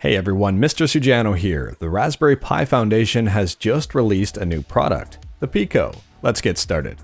Hey everyone, Mr. Sujano here. The Raspberry Pi Foundation has just released a new product, the PICO. Let's get started.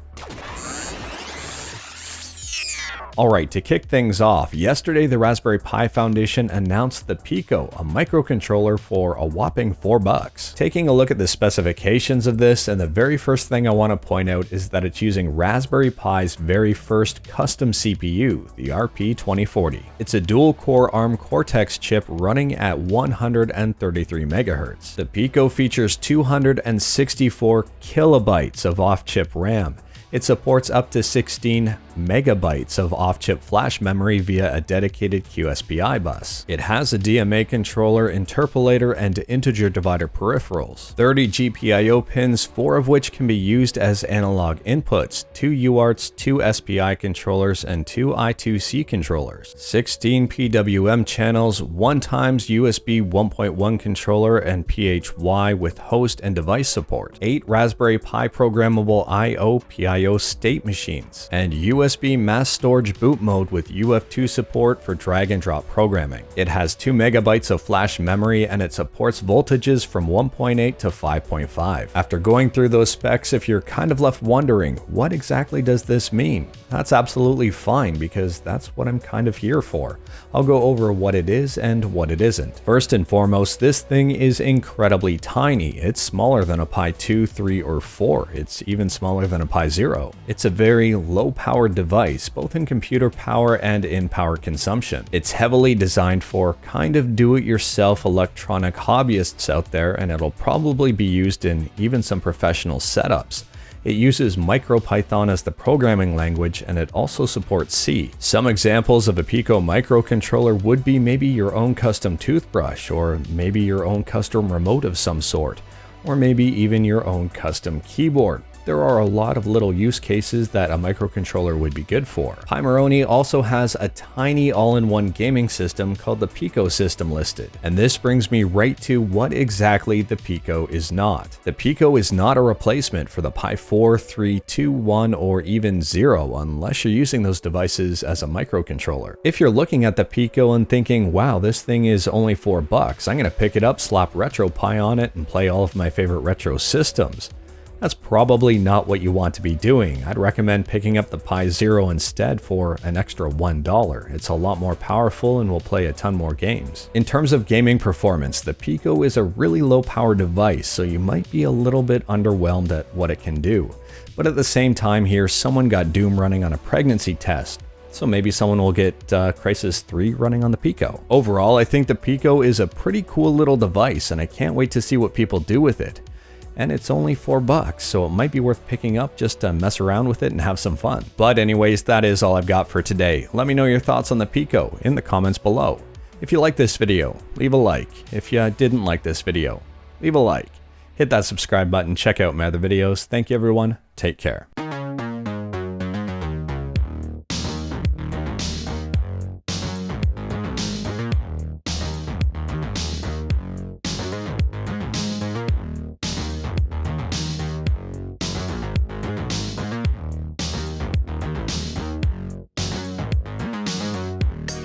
Alright, to kick things off, yesterday the Raspberry Pi Foundation announced the PICO, a microcontroller for a whopping $4. Taking a look at the specifications of this, and the very first thing I want to point out is that it's using Raspberry Pi's very first custom CPU, the RP2040. It's a dual-core Arm Cortex chip running at 133 MHz. The PICO features 264 kilobytes of off-chip RAM. It supports up to 16 megabytes of off-chip flash memory via a dedicated QSPI bus. It has a DMA controller, interpolator, and integer divider peripherals, 30 GPIO pins, 4 of which can be used as analog inputs, 2 UARTs, 2 SPI controllers, and 2 I2C controllers, 16 PWM channels, 1 times USB 1.1 controller and PHY with host and device support, 8 Raspberry Pi programmable I/O PIO state machines, and USB mass storage boot mode with UF2 support for drag and drop programming. It has 2 megabytes of flash memory and it supports voltages from 1.8 to 5.5. After going through those specs, if you're kind of left wondering, what exactly does this mean? That's absolutely fine because that's what I'm kind of here for. I'll go over what it is and what it isn't. First and foremost, this thing is incredibly tiny. It's smaller than a Pi 2, 3, or 4. It's even smaller than a Pi 0. It's a very low-powered device, both in computer power and in power consumption. It's heavily designed for kind of do-it-yourself electronic hobbyists out there, and it'll probably be used in even some professional setups. It uses MicroPython as the programming language, and it also supports C. Some examples of a PICO microcontroller would be maybe your own custom toothbrush, or maybe your own custom remote of some sort, or maybe even your own custom keyboard. There are a lot of little use cases that a microcontroller would be good for. Pimoroni also has a tiny all-in-one gaming system called the PICO system listed. And this brings me right to what exactly the PICO is not. The PICO is not a replacement for the Pi 4, 3, 2, 1, or even 0 unless you're using those devices as a microcontroller. If you're looking at the PICO and thinking, wow, this thing is only $4, I'm gonna pick it up, slap RetroPie on it, and play all of my favorite retro systems. That's probably not what you want to be doing. I'd recommend picking up the Pi 0 instead for an extra $1. It's a lot more powerful and will play a ton more games. In terms of gaming performance, the PICO is a really low power device, so you might be a little bit underwhelmed at what it can do. But at the same time here, someone got Doom running on a pregnancy test. So maybe someone will get Crysis 3 running on the PICO. Overall, I think the PICO is a pretty cool little device, and I can't wait to see what people do with it. And it's only $4, so it might be worth picking up just to mess around with it and have some fun. But anyways, that is all I've got for today. Let me know your thoughts on the PICO in the comments below. If you like this video, leave a like. If you didn't like this video, leave a like. Hit that subscribe button, check out my other videos. Thank you everyone, take care.